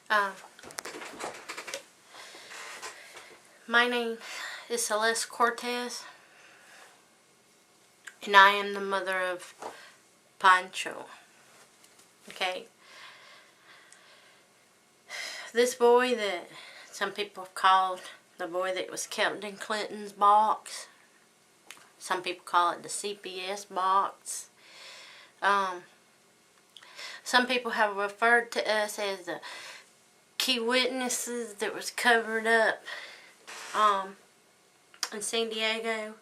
Uh, my name is Celeste Cortez, and I am the mother of Poncho. Okay? This boy that some people have called the boy that was kept in Clinton's box. Some people call it the CPS box. Some people have referred to us as the key witnesses that was covered up in San Diego.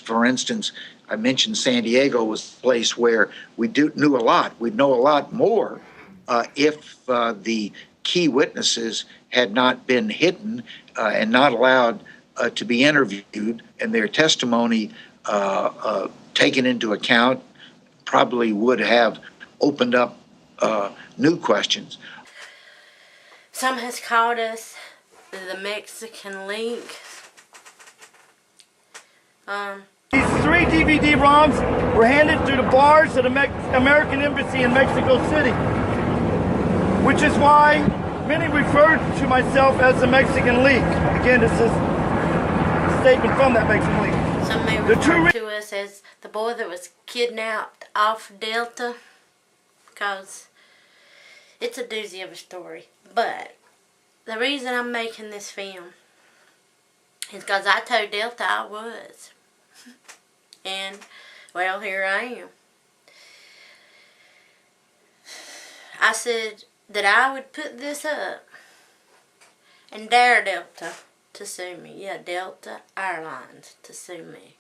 For instance, I mentioned San Diego was a place where we knew a lot. We'd know a lot more if the key witnesses had not been hidden and not allowed to be interviewed, and their testimony taken into account. Probably would have opened up new questions. Some has called us the Mexican League. These 3 DVD ROMs were handed to the bars of the American Embassy in Mexico City, which is why many refer to myself as the Mexican League. Again, this is a statement from that Mexican League. Some may refer to us as the boy that was kidnapped off Delta, because it's a doozy of a story. But the reason I'm making this film is because I told Delta I was. And, well, here I am. I said that I would put this up and dare Delta to sue me. Yeah, Delta Airlines to sue me.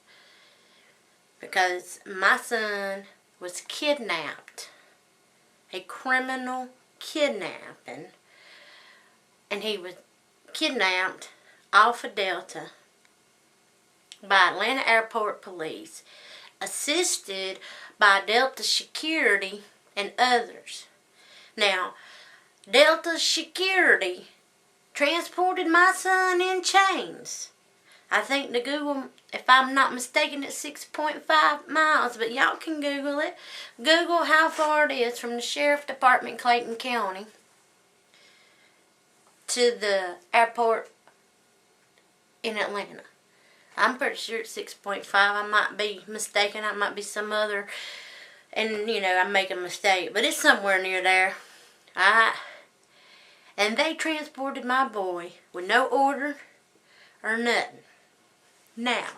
Because my son was kidnapped. A criminal kidnapping. And he was kidnapped off of Delta by Atlanta Airport Police, assisted by Delta Security and others. Now, Delta Security transported my son in chains. I think the Google, if I'm not mistaken, it's 6.5 miles, but y'all can Google it. Google how far it is from the Sheriff Department, Clayton County, to the airport in Atlanta. I'm pretty sure it's 6.5. I might be mistaken. I might be some other, and you know, I make a mistake, but it's somewhere near there. Alright? And they transported my boy with no order or nothing. Now,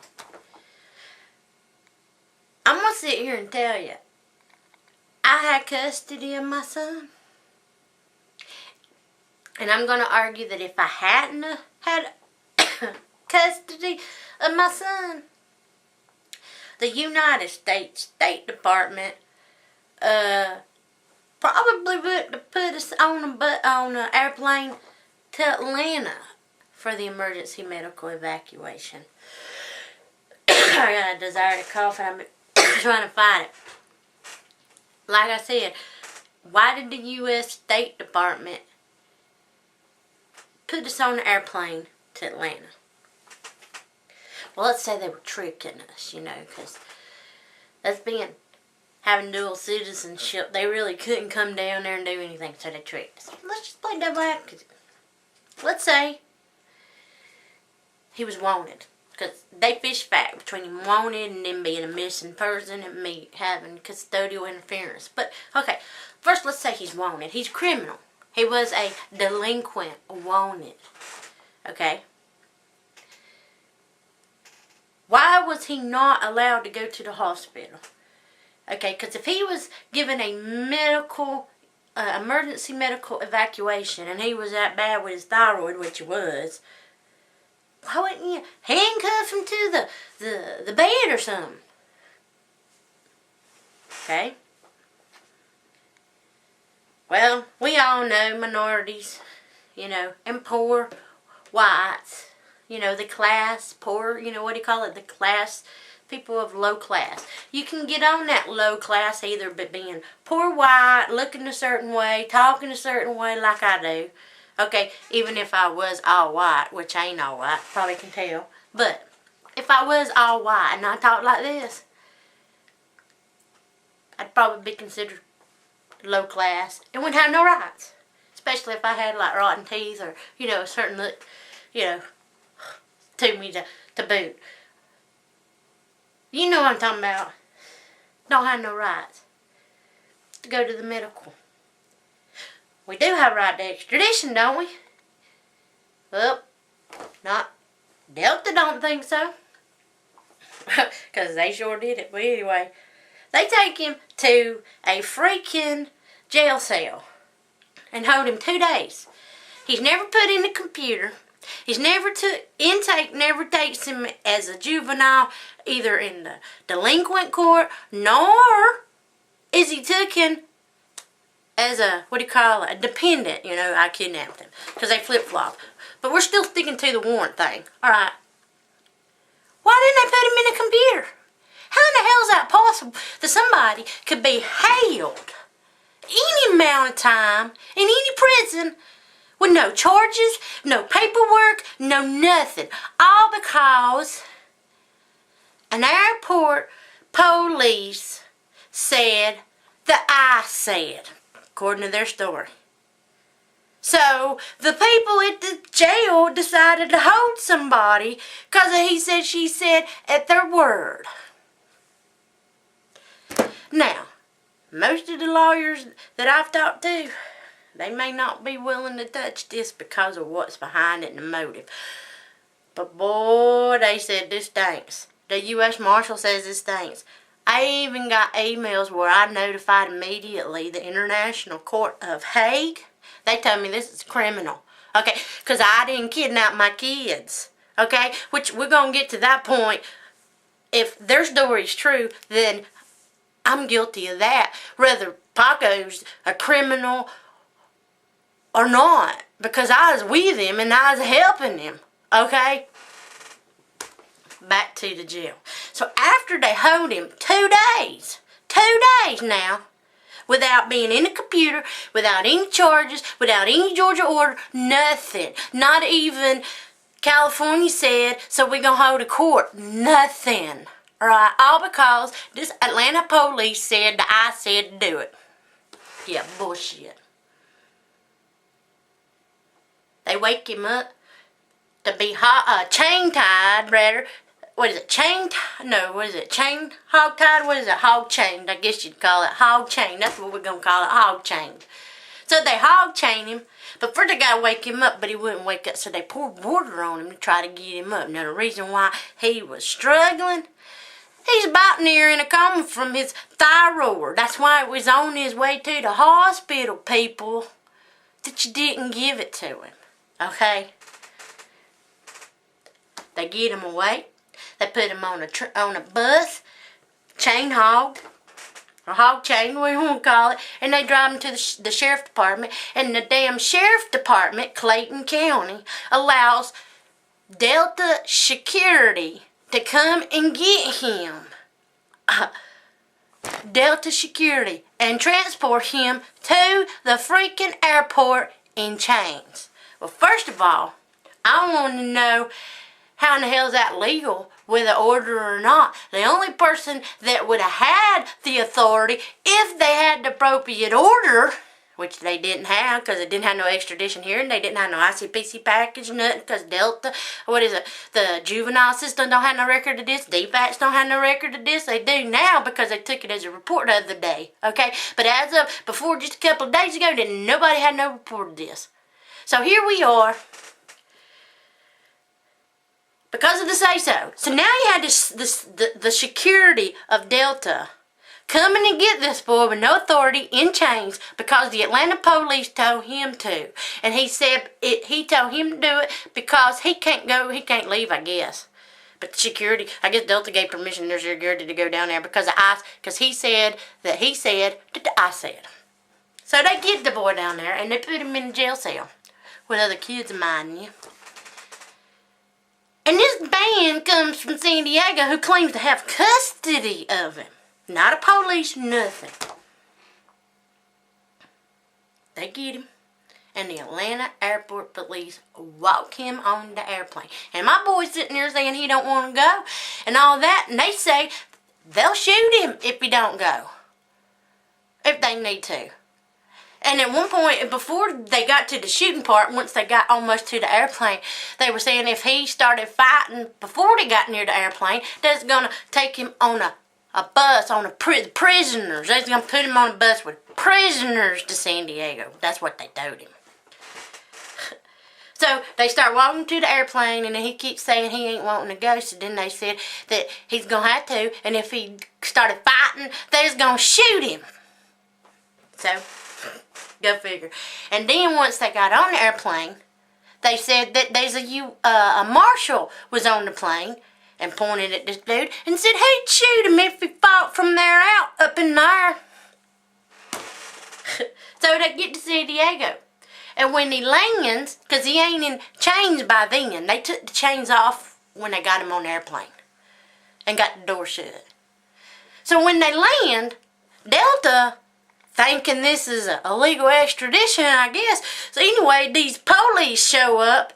I'm going to sit here and tell you, I had custody of my son. And I'm going to argue that if I hadn't had custody of my son, the United States State Department probably would have put us on an airplane to Atlanta for the emergency medical evacuation. I got a desire to cough and I'm trying to fight it. Like I said, why did the U.S. State Department put us on an airplane to Atlanta? Well, let's say they were tricking us, you know, because us having dual citizenship, they really couldn't come down there and do anything, so they tricked us. Let's just play devil advocate. Let's say he was wanted, because they fish fact between him wanted and then being a missing person and me having custodial interference. But, okay, first let's say he's wanted. He's criminal. He was a delinquent wanted. Okay? Why was he not allowed to go to the hospital? Okay, because if he was given a emergency medical evacuation and he was that bad with his thyroid, which he was, why wouldn't you handcuff him to the bed or something? Okay? Well, we all know minorities, you know, and poor whites, you know, the class, poor, you know, what do you call it, the class, people of low class. You can get on that low class either by being poor white, looking a certain way, talking a certain way like I do. Okay, even if I was all white, which I ain't all white, probably can tell. But if I was all white and I talked like this, I'd probably be considered low class and wouldn't have no rights. especially if I had like rotten teeth or, you know, a certain look, you know, to me to boot. You know what I'm talking about. Don't have no rights to go to the medical. We do have a right to extradition, don't we? Well, not Delta don't think so. Because they sure did it. But anyway, they take him to a freaking jail cell and hold him 2 days. He's never put in a computer. He's never took, intake never takes him as a juvenile, either in the delinquent court, nor is he taken as a, what do you call it, a dependent. You know, I kidnapped him. Because they flip-flop. But we're still sticking to the warrant thing. Alright. Why didn't they put him in a computer? How in the hell is that possible that somebody could be held any amount of time in any prison with no charges, no paperwork, no nothing? All because an airport police said that I said, according to their story. So, the people at the jail decided to hold somebody because he said, she said, at their word. Now, most of the lawyers that I've talked to, they may not be willing to touch this because of what's behind it and the motive. But boy, they said this stinks. The U.S. Marshal says this stinks. I even got emails where I notified immediately the International Court of Hague. They told me this is criminal, okay, because I didn't kidnap my kids, okay, which we're going to get to that point. If their story's true, then I'm guilty of that, whether Paco's a criminal or not, because I was with him and I was helping him, okay? Back to the jail. So after they hold him 2 days now, without being in a computer, without any charges, without any Georgia order, nothing. Not even California said, so we're going to hold a court. Nothing. Alright? All because this Atlanta police said that I said to do it. Yeah, bullshit. They wake him up to be chain-tied, rather. What is it? Chain hog-tied? What is it? Hog-chained, I guess you'd call it. Hog-chained. That's what we're going to call it. Hog-chained. So they hog-chain him. But first they got to wake him up, but he wouldn't wake up. So they poured water on him to try to get him up. Now the reason why he was struggling, he's about near in a coma from his thyroid. That's why it was on his way to the hospital, people, that you didn't give it to him. Okay? They get him away. They put him on a bus, chain hog, or hog chain, what you want to call it, and they drive him to the sheriff department, and the damn sheriff department, Clayton County, allows Delta security to come and get him. Delta security, and transport him to the freaking airport in chains. Well, first of all, I want to know, how in the hell is that legal with an order or not? The only person that would have had the authority, if they had the appropriate order, which they didn't have because they didn't have no extradition here and they didn't have no ICPC package, nothing, because Delta, what is it, the juvenile system don't have no record of this, DFACS don't have no record of this. They do now because they took it as a report the other day, okay? But as of before, just a couple of days ago, nobody had no report of this. So here we are. Because of the say-so. So now you had the security of Delta coming to get this boy with no authority in chains because the Atlanta police told him to. And he said he told him to do it because he can't leave, I guess. But the security, I guess Delta gave permission to their security to go down there because of ICE, because he said that I said. So they get the boy down there and they put him in a jail cell with other kids of mine, yeah. And this band comes from San Diego who claims to have custody of him. Not a police, nothing. They get him, and the Atlanta airport police walk him on the airplane. And my boy's sitting there saying he don't want to go, and all that, and they say they'll shoot him if he don't go. If they need to. And at one point, before they got to the shooting part, once they got almost to the airplane, they were saying if he started fighting before they got near the airplane, that's going to take him on a bus, on prisoners. They're going to put him on a bus with prisoners to San Diego. That's what they told him. So they start walking to the airplane, and then he keeps saying he ain't wanting to go. So then they said that he's going to have to, and if he started fighting, they was going to shoot him. So, go figure. And then once they got on the airplane, they said that there's a marshal was on the plane and pointed at this dude and said he'd shoot him if he fought from there out up in there. So they get to San Diego. And when he lands, because he ain't in chains by then, they took the chains off when they got him on the airplane and got the door shut. So when they land, Delta, thinking this is a illegal extradition, I guess. So anyway, these police show up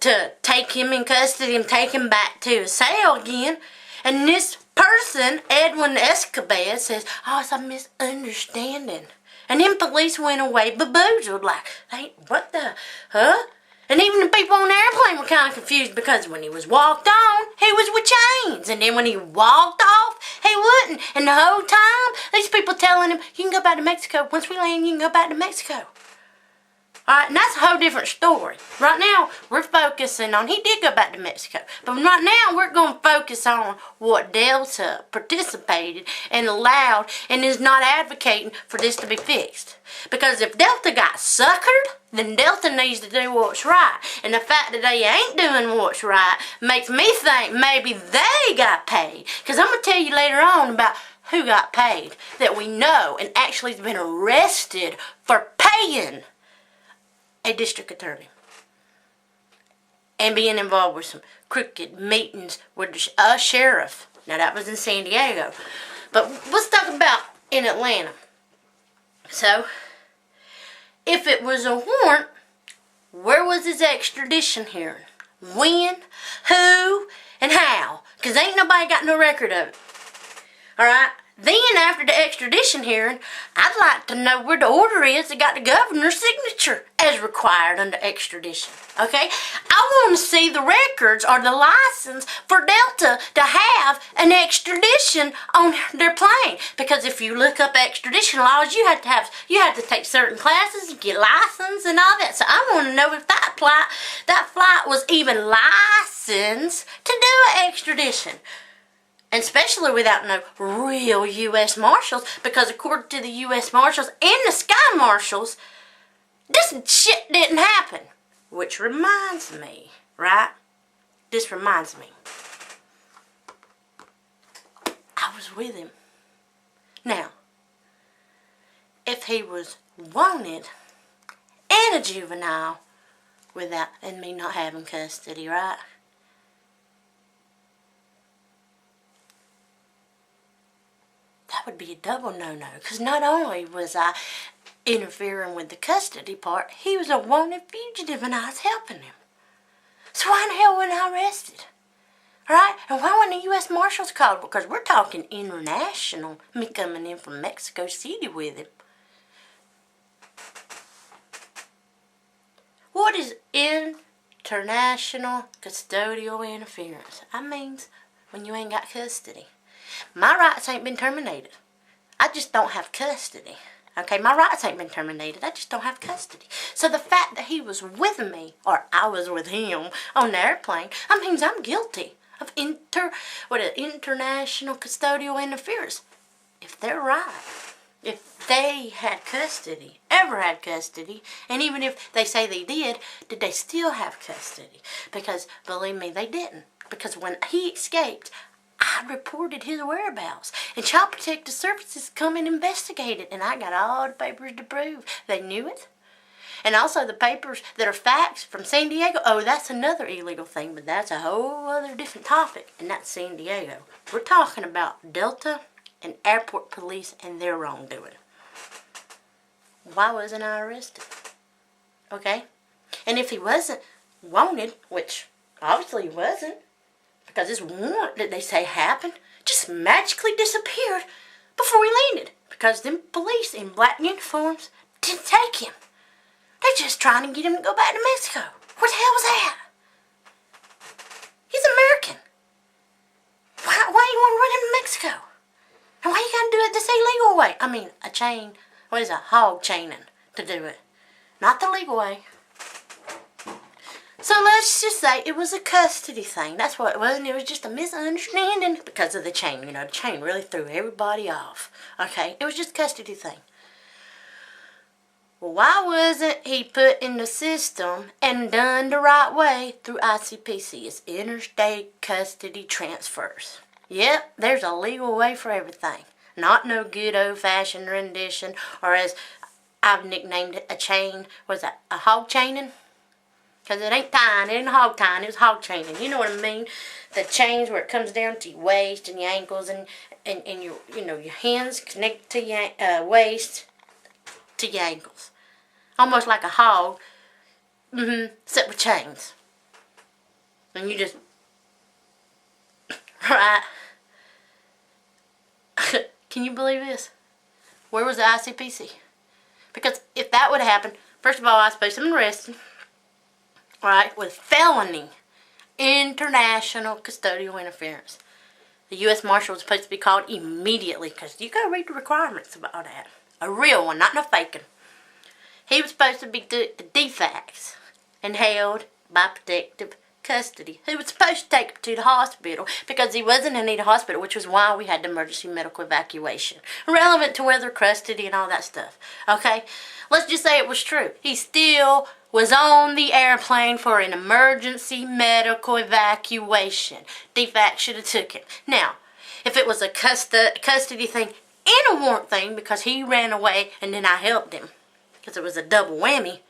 to take him in custody and take him back to his cell again. And this person, Edwin Escobar, says, oh, it's a misunderstanding. And then police went away baboozled, like, hey, what the, huh? And even the people on the airplane were kind of confused because when he was walked on, he was with chains. And then when he walked off, he wouldn't. And the whole time, these people telling him, you can go back to Mexico. Once we land, you can go back to Mexico. Alright, and that's a whole different story. Right now, we're focusing on, he did go back to Mexico. But right now, we're going to focus on what Delta participated and allowed and is not advocating for this to be fixed. Because if Delta got suckered, then Delta needs to do what's right. And the fact that they ain't doing what's right makes me think maybe they got paid. Because I'm going to tell you later on about who got paid that we know and actually has been arrested for paying a district attorney and being involved with some crooked meetings with a sheriff. Now that was in San Diego, but let's talk about in Atlanta. So if it was a warrant, where was his extradition hearing? When, who, and how? Because ain't nobody got no record of it. Alright? Then, after the extradition hearing, I'd like to know where the order is that got the governor's signature as required under extradition. Okay? I want to see the records or the license for Delta to have an extradition on their plane. Because if you look up extradition laws, you have to take certain classes, get licensed and all that. So I want to know if that flight was even licensed to do an extradition. And especially without no real U.S. Marshals, because according to the U.S. Marshals and the Sky Marshals, this shit didn't happen. Which reminds me, right? This reminds me. I was with him. Now, if he was wanted and a juvenile and me not having custody, right? That would be a double no-no, because not only was I interfering with the custody part, he was a wanted fugitive and I was helping him. So why in the hell wasn't I arrested? Alright? And why weren't the U.S. Marshals called? Because we're talking international, me coming in from Mexico City with him. What is international custodial interference? That means when you ain't got custody. My rights ain't been terminated. I just don't have custody. Okay, my rights ain't been terminated. I just don't have custody. So the fact that he was with me, or I was with him on the airplane, that means I'm guilty of international custodial interference. If they're right, if they had custody, ever had custody, and even if they say they did they still have custody? Because believe me, they didn't. Because when he escaped, I reported his whereabouts, and Child Protective Services come and investigated, and I got all the papers to prove they knew it. And also the papers that are facts from San Diego. Oh, that's another illegal thing, but that's a whole other different topic, and that's San Diego. We're talking about Delta and airport police and their wrongdoing. Why wasn't I arrested? Okay? And if he wasn't wanted, which obviously he wasn't, because this warrant that they say happened just magically disappeared before we landed. Because them police in black uniforms didn't take him. They're just trying to get him to go back to Mexico. What the hell was that? He's American. Why you want to run him to Mexico? And why you gotta do it this illegal way? I mean, a chain, what is a hog chaining to do it? Not the legal way. So let's just say it was a custody thing. That's what it was, and it was just a misunderstanding because of the chain. You know, the chain really threw everybody off. Okay, it was just a custody thing. Well, why wasn't he put in the system and done the right way through ICPC? It's interstate custody transfers. Yep, there's a legal way for everything. Not no good old-fashioned rendition, or as I've nicknamed it, a chain. Was that a hog chaining? Because it ain't tying, it ain't hog tying, it was hog chaining. You know what I mean? The chains where it comes down to your waist and your ankles and your, you know, your hands connect to your waist to your ankles. Almost like a hog, except with chains. And you just, right. Can you believe this? Where was the ICPC? Because if that would have happened, first of all, I was supposed to have been arrested, right, with felony international custodial interference. The U.S. Marshal was supposed to be called immediately, because you gotta read the requirements about that. A real one, not no faking. He was supposed to be the defects and held by protective custody. He was supposed to take him to the hospital because he wasn't in need of hospital, which was why we had the emergency medical evacuation. Relevant to whether custody and all that stuff. Okay? Let's just say it was true. He still was on the airplane for an emergency medical evacuation. DFAC should have took him. Now, if it was a custody thing and a warrant thing because he ran away and then I helped him, because it was a double whammy,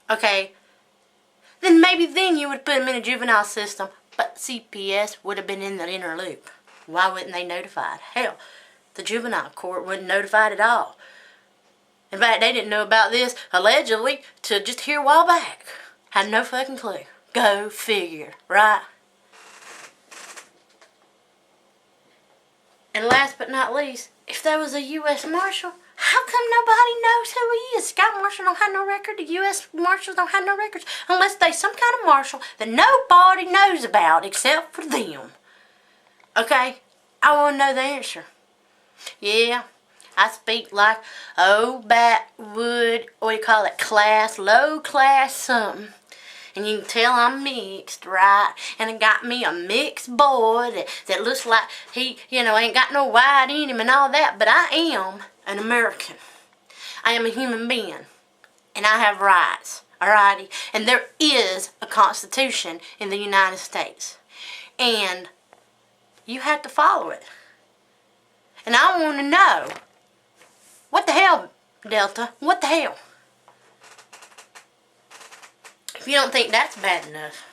okay, then maybe then you would put him in a juvenile system, but CPS would have been in the inner loop. Why wouldn't they notify? Hell, the juvenile court wasn't notified at all. In fact, they didn't know about this, allegedly, till just here a while back. Had no fucking clue. Go figure, right? And last but not least, if there was a U.S. Marshal, how come nobody knows who he is? Scout Marshal don't have no record. The U.S. Marshals don't have no records. Unless they some kind of marshal that nobody knows about except for them. Okay? I want to know the answer. Yeah, I speak like old backwood, what do you call it, class, low class something. And you can tell I'm mixed, right? And I got me a mixed boy that looks like he, you know, ain't got no white in him and all that. But I am an American. I am a human being. And I have rights, alrighty? And there is a Constitution in the United States. And you have to follow it. And I want to know, what the hell, Delta? What the hell? If you don't think that's bad enough,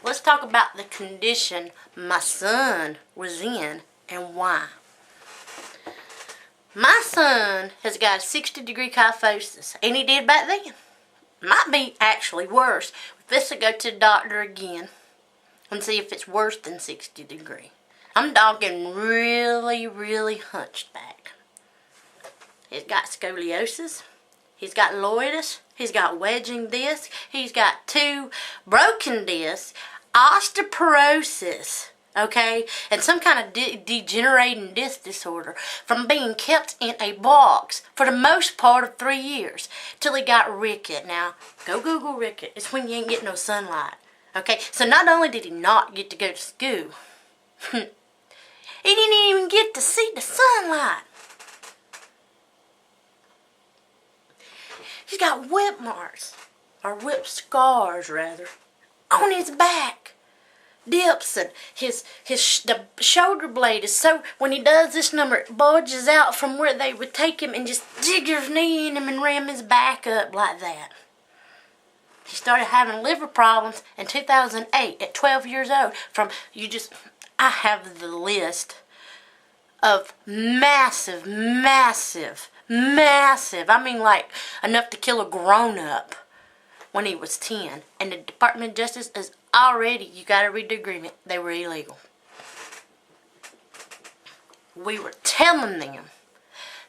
let's talk about the condition my son was in and why. My son has got a 60-degree kyphosis, and he did back then. Might be actually worse. Let's go to the doctor again and see if it's worse than 60-degree. I'm talking really, really hunched back. He's got scoliosis. He's got loitis. He's got wedging disc. He's got 2 broken discs, osteoporosis, okay, and some kind of degenerating disc disorder from being kept in a box for the most part of 3 years till he got ricket. Now, go Google ricket. It's when you ain't getting no sunlight, okay? So not only did he not get to go to school, he didn't even get to see the sunlight. He's got whip marks, or whip scars rather, on his back. Dips, and the shoulder blade is so, when he does this number, it bulges out from where they would take him and just dig his knee in him and ram his back up like that. He started having liver problems in 2008 at 12 years old I have the list of massive, I mean like enough to kill a grown-up when he was 10. And the Department of Justice is already, you gotta read the agreement, they were illegal. We were telling them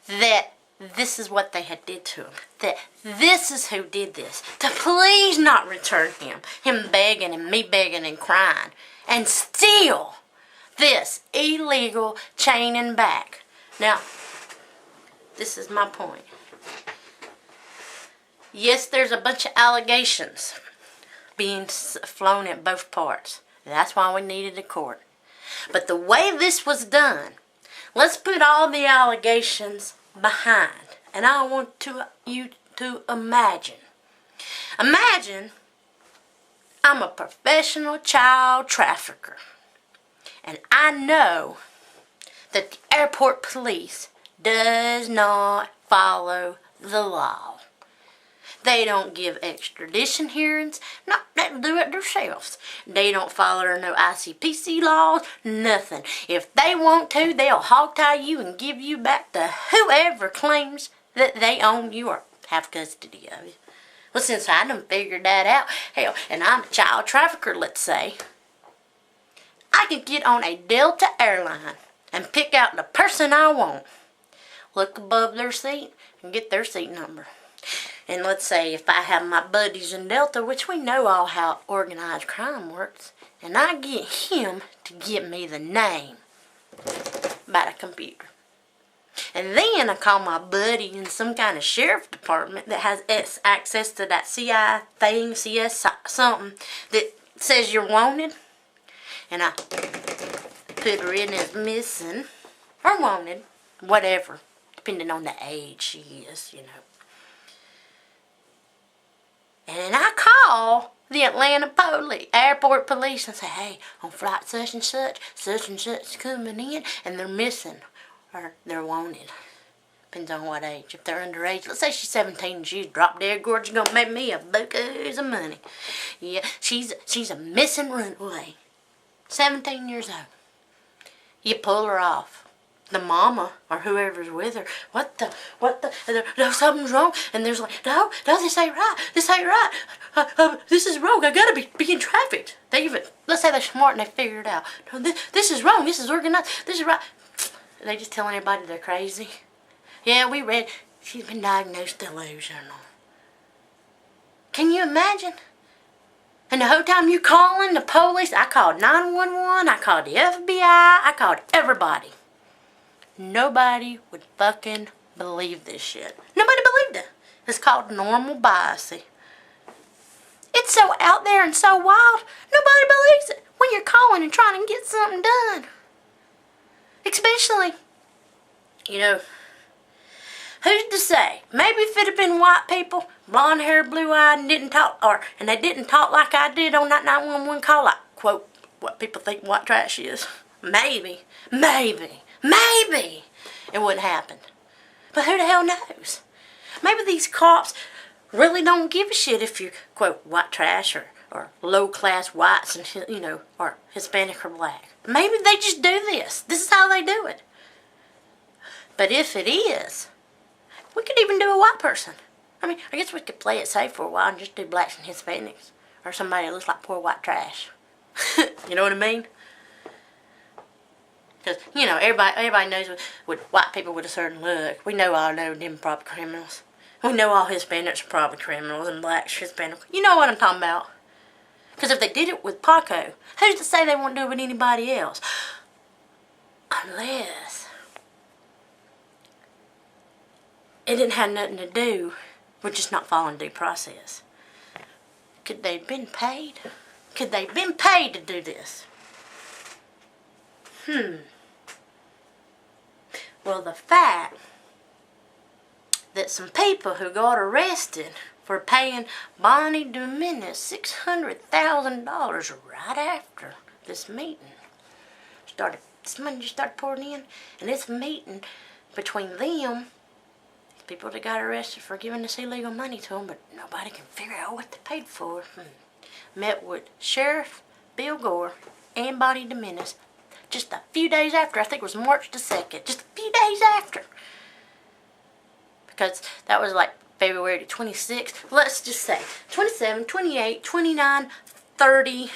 that this is what they had did to him. That this is who did this. To please not return him. Him begging and me begging and crying. And still, this illegal chaining back. Now, this is my point. Yes, there's a bunch of allegations being flown at both parts. That's why we needed a court. But the way this was done, let's put all the allegations behind. And I want you to imagine. Imagine I'm a professional child trafficker. And I know that the airport police does not follow the law. They don't give extradition hearings. No, they do it themselves. They don't follow no ICPC laws, nothing. If they want to, they'll hogtie you and give you back to whoever claims that they own you or have custody of you. Well, since I done figured that out, hell, and I'm a child trafficker, let's say, I can get on a Delta airline and pick out the person I want, look above their seat, and get their seat number. And let's say if I have my buddies in Delta, which we know all how organized crime works, and I get him to give me the name by the computer. And then I call my buddy in some kind of sheriff department that has access to that CI thing, CS something, that says you're wanted. And I put her in as missing or wanted, whatever, depending on the age she is, you know. And then I call the Atlanta airport police and say, hey, on flight such and such coming in, and they're missing, or they're wanted. Depends on what age. If they're underage, let's say she's 17 and she's drop dead gorgeous, gonna make me a buckos of money. Yeah, she's a missing runaway. 17 years old. You pull her off. The mama or whoever's with her, no, something's wrong. And there's like, no, this ain't right. This ain't right. This is wrong. I gotta be being trafficked. They even, let's say they're smart and they figure it out. No, this is wrong. This is organized. This is right. They just telling everybody they're crazy. Yeah, we read she's been diagnosed delusional. Can you imagine? And the whole time you calling the police, I called 911, I called the FBI, I called everybody. Nobody would fucking believe this shit. Nobody believed it. It's called normal biasy. It's so out there and so wild, nobody believes it when you're calling and trying to get something done. Especially, you know, who's to say? Maybe if it had been white people, blonde hair, blue eyed, and didn't talk, and they didn't talk like I did on that 911 call, like, quote, what people think white trash is. Maybe it wouldn't happen. But who the hell knows? Maybe these cops really don't give a shit if you're, quote, white trash or low-class whites and, you know, or Hispanic or black. Maybe they just do this. This is how they do it. But if it is, we could even do a white person. I mean, I guess we could play it safe for a while and just do blacks and Hispanics. Or somebody that looks like poor white trash. You know what I mean? Because, you know, everybody knows with white people with a certain look. We know all know them probably criminals. We know all Hispanics are probably criminals and blacks, Hispanic. You know what I'm talking about. Because if they did it with Paco, who's to say they won't do it with anybody else? Unless it didn't have nothing to do with just not following due process. Could they have been paid? Could they have been paid to do this? Well, the fact that some people who got arrested for paying Bonnie Dominguez $600,000 right after this meeting this money just started pouring in, and this meeting between them, people that got arrested for giving this illegal money to them, but nobody can figure out what they paid for. Met with Sheriff Bill Gore and Bonnie Dominguez just a few days after. I think it was March the 2nd. Just a few days after. Because that was like February the 26th. Let's just say 27, 28, 29, 30,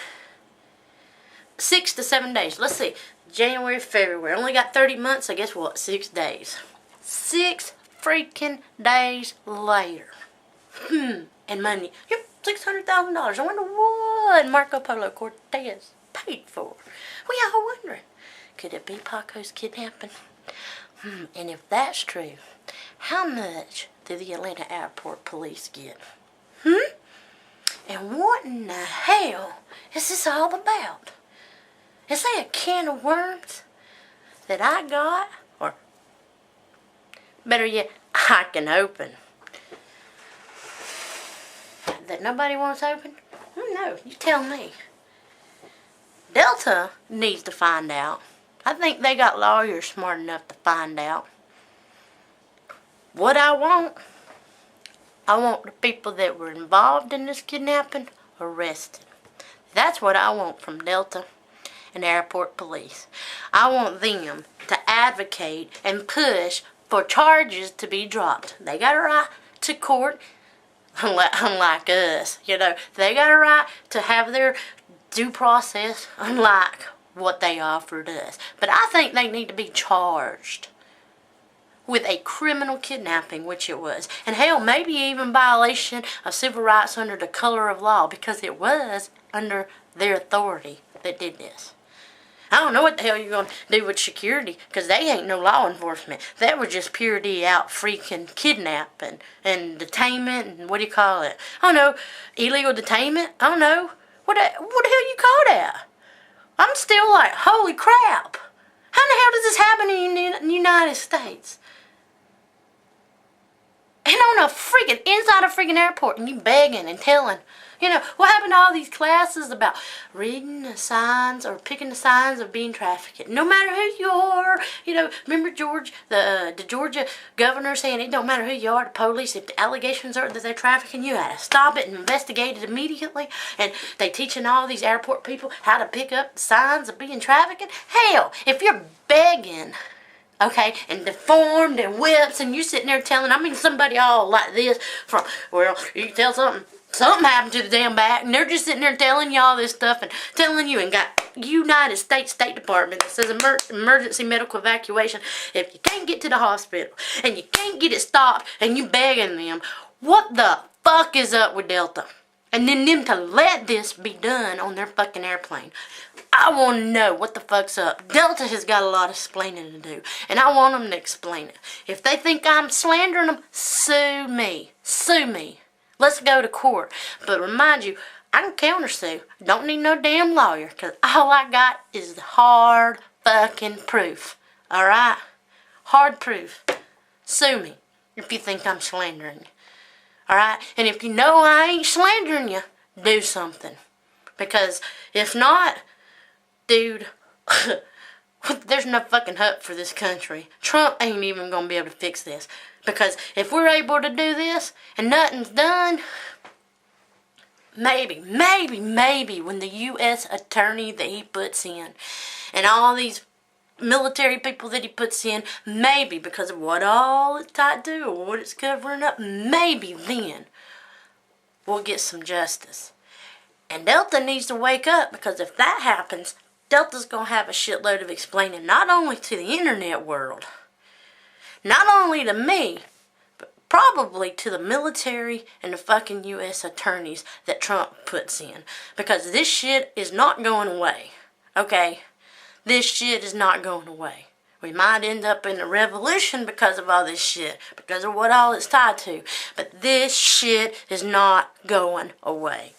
6 to 7 days. Let's see. January, February. Only got 30 months. I guess what? 6 days. 6 freaking days later. And money. Yep, $600,000. I wonder what Marco Polo Cortez paid for. We all wondering, could it be Paco's kidnapping? And if that's true, how much do the Atlanta Airport Police get? And what in the hell is this all about? Is that a can of worms that I got? Or better yet, I can open? That nobody wants open? No, you tell me. Delta needs to find out. I think they got lawyers smart enough to find out. What I want the people that were involved in this kidnapping arrested. That's what I want from Delta and Airport Police. I want them to advocate and push for charges to be dropped. They got a right to court, unlike us. You know, they got a right to have their due process, unlike what they offered us. But I think they need to be charged with a criminal kidnapping, which it was. And hell, maybe even violation of civil rights under the color of law, because it was under their authority that did this. I don't know what the hell you're going to do with security, because they ain't no law enforcement. That was just purely out freaking kidnapping and detainment and what do you call it? I don't know, illegal detainment? I don't know. What the hell you call that? I'm still like, holy crap. How the hell does this happen in the United States? And on a freaking, inside a freaking airport, and you begging and telling, you know, what happened to all these classes about reading the signs or picking the signs of being trafficked? No matter who you are, you know, remember the Georgia governor saying it don't matter who you are, the police, if the allegations are that they're trafficking, you had to stop it and investigate it immediately. And they teaching all these airport people how to pick up the signs of being trafficking. Hell, if you're begging, okay, and deformed and whips, and you sitting there telling, I mean, somebody all like this from, well, you can tell something happened to the damn back, and they're just sitting there telling you all this stuff and telling you, and got United States State Department that says emergency medical evacuation. If you can't get to the hospital and you can't get it stopped and you begging them, what the fuck is up with Delta? And then them to let this be done on their fucking airplane. I want to know what the fuck's up. Delta has got a lot of explaining to do, and I want them to explain it. If they think I'm slandering them, sue me. Sue me. Let's go to court. But remind you, I can countersue. Don't need no damn lawyer, because all I got is hard fucking proof. Alright? Hard proof. Sue me if you think I'm slandering you. Alright? And if you know I ain't slandering you, do something. Because if not, dude, there's no fucking hope for this country. Trump ain't even gonna be able to fix this. Because if we're able to do this and nothing's done, maybe when the U.S. attorney that he puts in and all these military people that he puts in, maybe because of what all it's tied to or what it's covering up, maybe then we'll get some justice. And Delta needs to wake up, because if that happens, Delta's gonna have a shitload of explaining, not only to the internet world, not only to me, but probably to the military and the fucking U.S. attorneys that Trump puts in. Because this shit is not going away. Okay? This shit is not going away. We might end up in a revolution because of all this shit, because of what all it's tied to. But this shit is not going away.